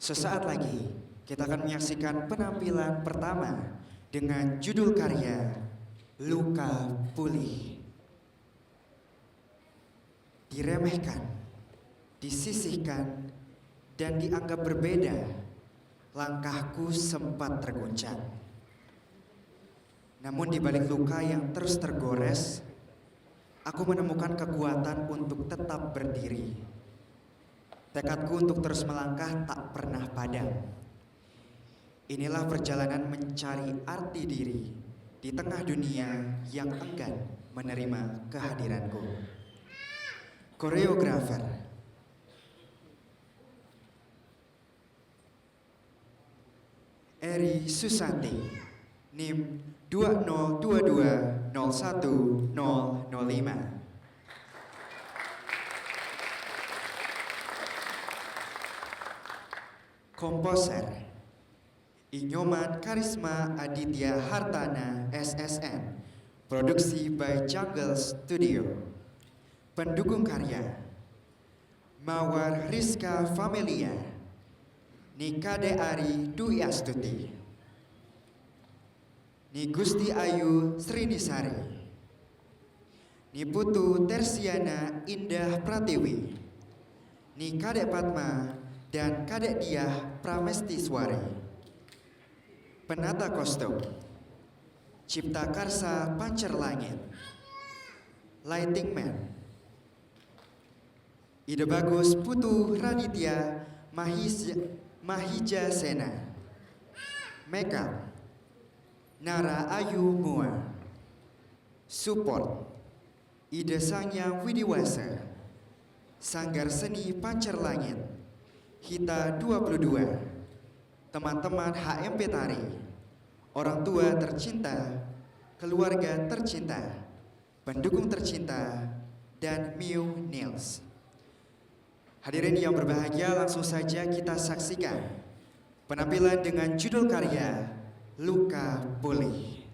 Sesaat lagi kita akan menyaksikan penampilan pertama dengan judul karya Luka Pulih. Diremehkan, disisihkan, dan dianggap berbeda, langkahku sempat terguncang. Namun di balik luka yang terus tergores, aku menemukan kekuatan untuk tetap berdiri. Tekadku untuk terus melangkah tak pernah padam. Inilah perjalanan mencari arti diri di tengah dunia yang enggan menerima kehadiranku. Koreografer Eri Susanti, NIM 202201005. Komposer Inyoman Karisma Aditya Hartana SSN. Produksi by Jungle Studio. Pendukung karya Mawar Rizka Familia, Nikade Ari Dwi Astuti, Ni Gusti Ayu Srinisari, Ni Putu Tersiana Indah Pratiwi, Ni Kadek Padma dan Kadek Diah Pramestiswari. Penata kostum Cipta Karsa Pancer Langit, Lighting Man Ide Bagus Putu Raditya Mahija Sena, Makeup Nara Ayu Mua, Support Ide Sangyang Widiwasa, Sanggar Seni Pancer Langit, Hita 22, teman-teman HMP Tari, orang tua tercinta, keluarga tercinta, pendukung tercinta, dan Miu Nils. Hadirin yang berbahagia, langsung saja kita saksikan penampilan dengan judul karya Luka Pulih.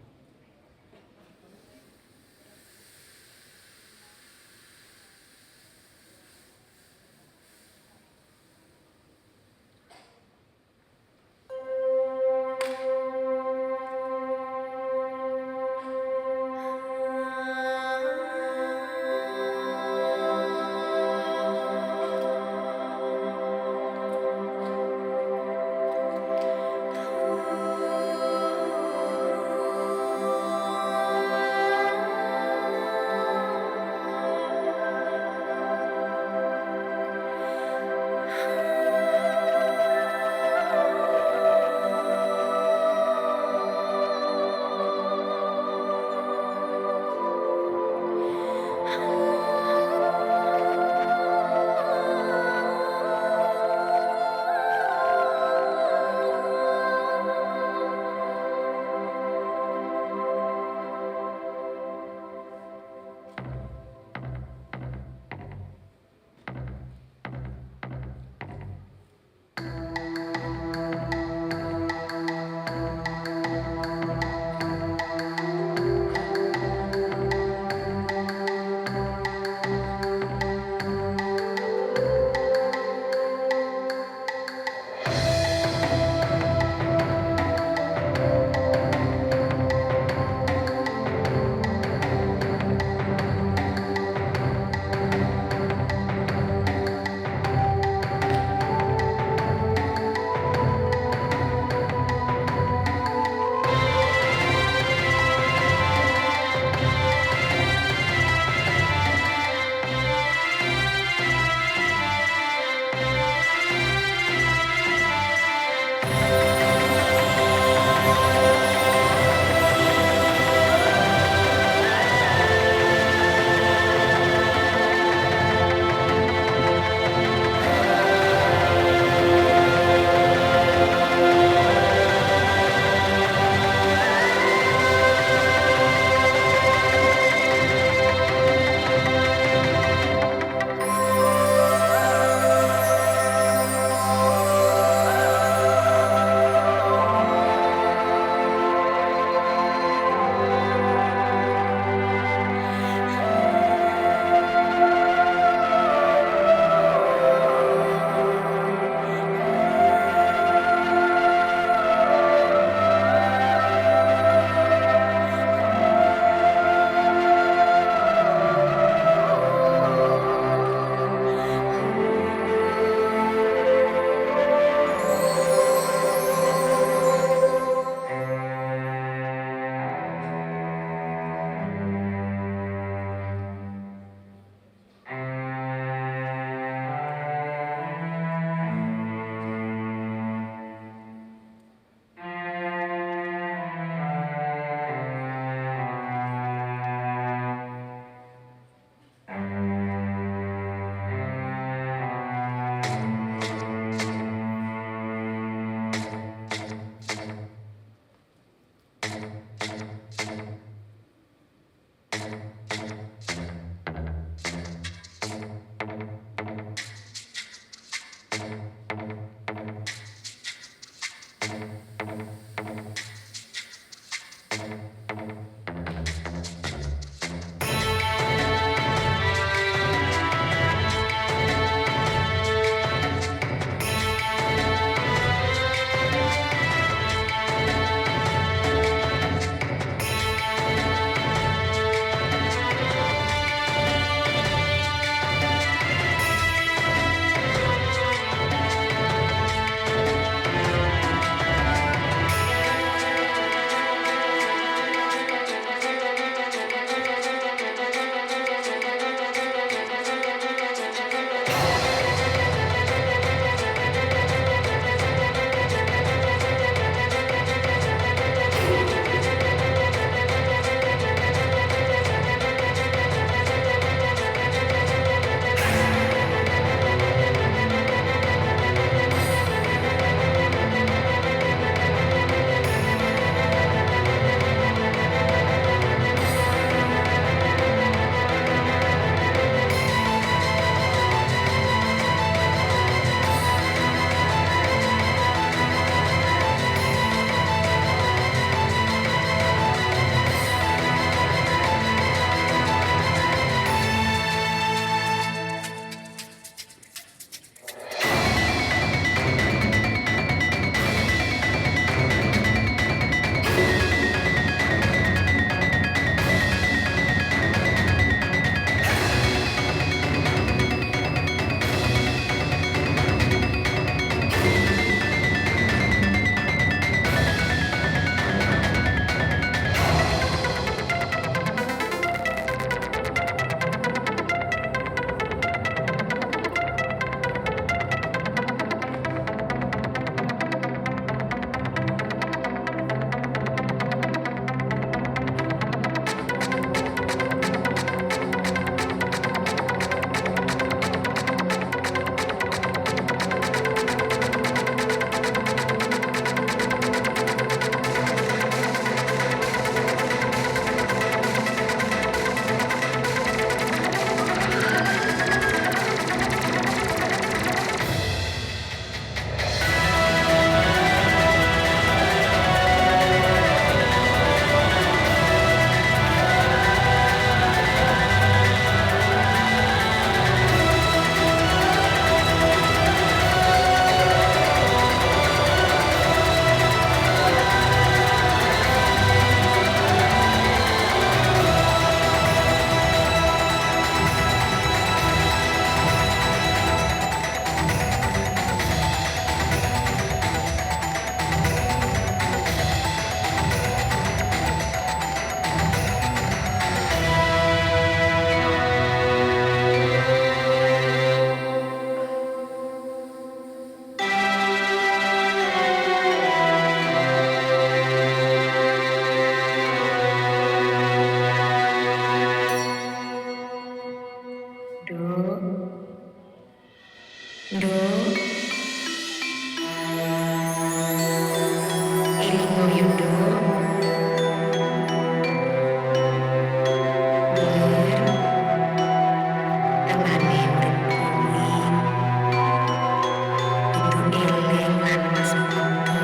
Elingan Mas Putu,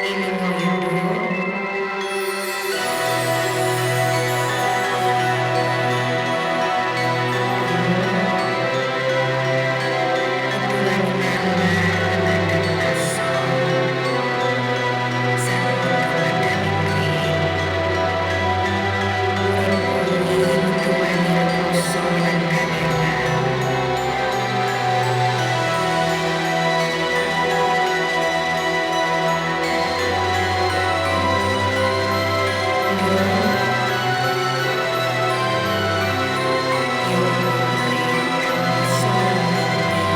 Elingo Yudo, Ketuan Nama Anak Aso, Santo Ketuan Ribui Ketuan Rekoso lan Kanela, Yogo Urip kang bisa ngerti.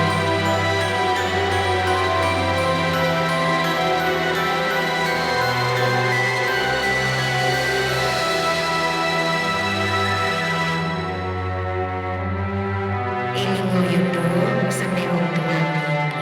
Elingo Yudo sampe wong tuamu iki.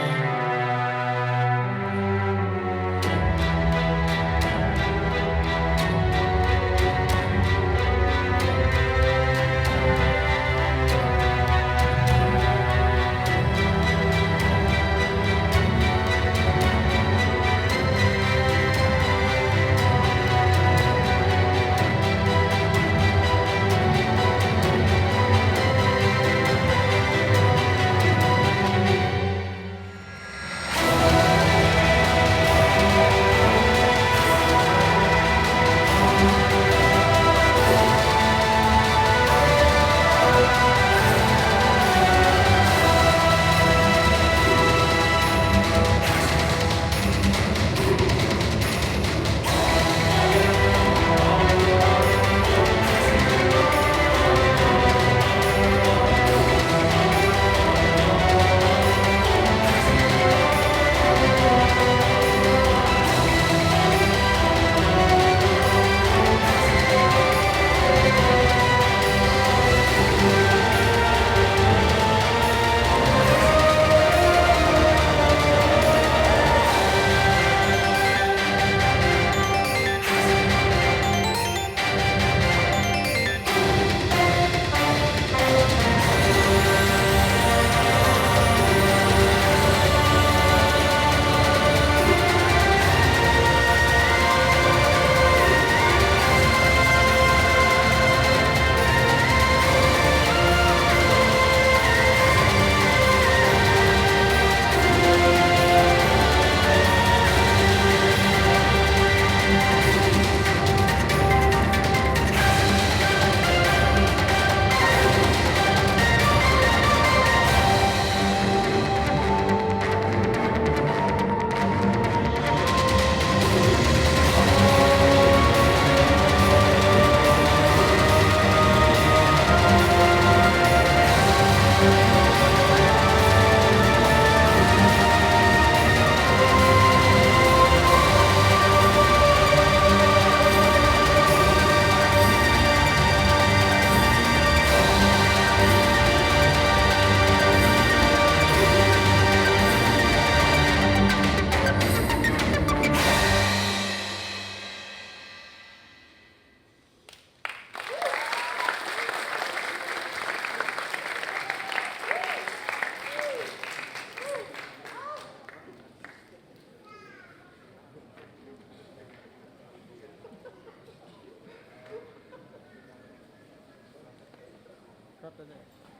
Cut the neck.